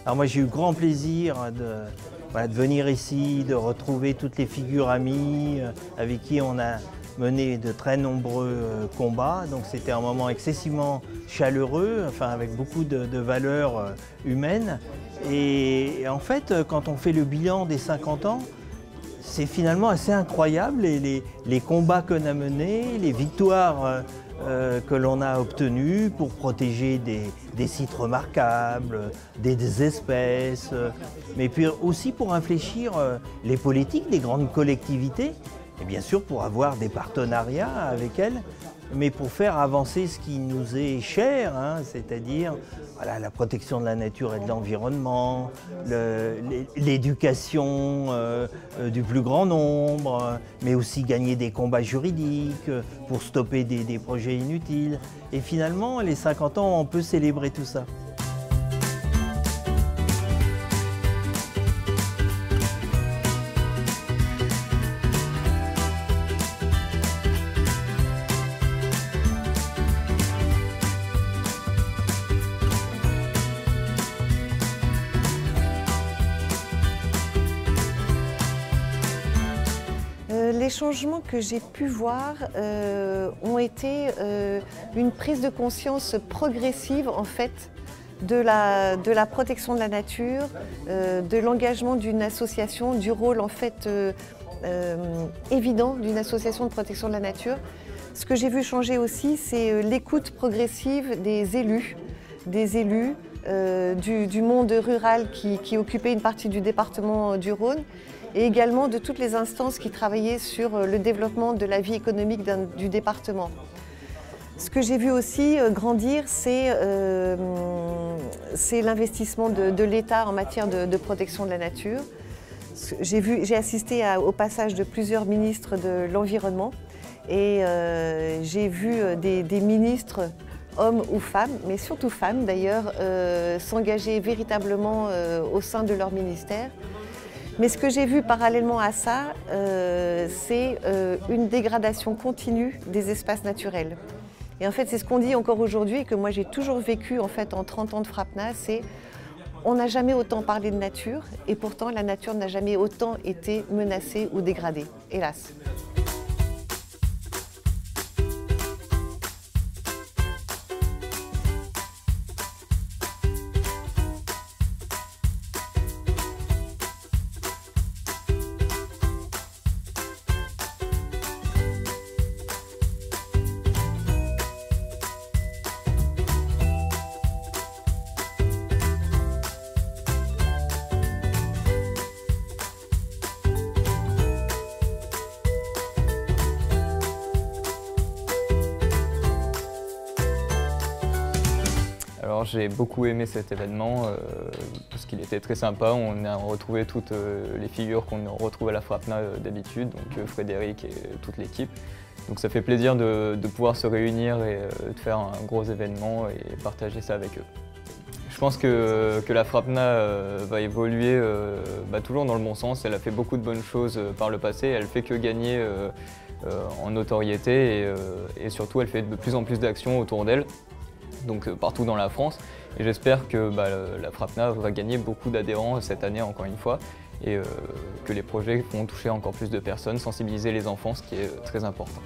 Alors moi j'ai eu grand plaisir de venir ici, de retrouver toutes les figures amies avec qui on a mené de très nombreux combats. Donc c'était un moment excessivement chaleureux, enfin avec beaucoup de valeurs humaines. Et en fait, quand on fait le bilan des 50 ans, c'est finalement assez incroyable les combats qu'on a menés, les victoires que l'on a obtenues pour protéger des sites remarquables, des espèces, mais puis aussi pour infléchir les politiques des grandes collectivités, et bien sûr pour avoir des partenariats avec elles, mais pour faire avancer ce qui nous est cher, hein, c'est-à-dire voilà, la protection de la nature et de l'environnement, l'éducation du plus grand nombre, mais aussi gagner des combats juridiques pour stopper des projets inutiles. Et finalement, les 50 ans, on peut célébrer tout ça. Les changements que j'ai pu voir ont été une prise de conscience progressive en fait de la protection de la nature, de l'engagement d'une association, du rôle en fait évident d'une association de protection de la nature. Ce que j'ai vu changer aussi, c'est l'écoute progressive des élus du monde rural qui occupait une partie du département du Rhône, et également de toutes les instances qui travaillaient sur le développement de la vie économique du département. Ce que j'ai vu aussi grandir, c'est l'investissement de l'État en matière de protection de la nature. J'ai assisté au passage de plusieurs ministres de l'Environnement et j'ai vu des ministres, hommes ou femmes, mais surtout femmes d'ailleurs, s'engager véritablement au sein de leur ministère. Mais ce que j'ai vu parallèlement à ça, c'est une dégradation continue des espaces naturels. Et en fait, c'est ce qu'on dit encore aujourd'hui et que moi j'ai toujours vécu en fait en 30 ans de FRAPNA, c'est on n'a jamais autant parlé de nature et pourtant la nature n'a jamais autant été menacée ou dégradée, hélas. Alors j'ai beaucoup aimé cet événement parce qu'il était très sympa. On a retrouvé toutes les figures qu'on retrouve à la FRAPNA d'habitude, donc Frédéric et toute l'équipe. Donc ça fait plaisir de pouvoir se réunir et de faire un gros événement et partager ça avec eux. Je pense que la FRAPNA va évoluer toujours dans le bon sens. Elle a fait beaucoup de bonnes choses par le passé. Elle ne fait que gagner en notoriété et surtout elle fait de plus en plus d'actions autour d'elle, donc partout dans la France. Et j'espère que la FRAPNA va gagner beaucoup d'adhérents cette année encore une fois et que les projets vont toucher encore plus de personnes, sensibiliser les enfants, ce qui est très important.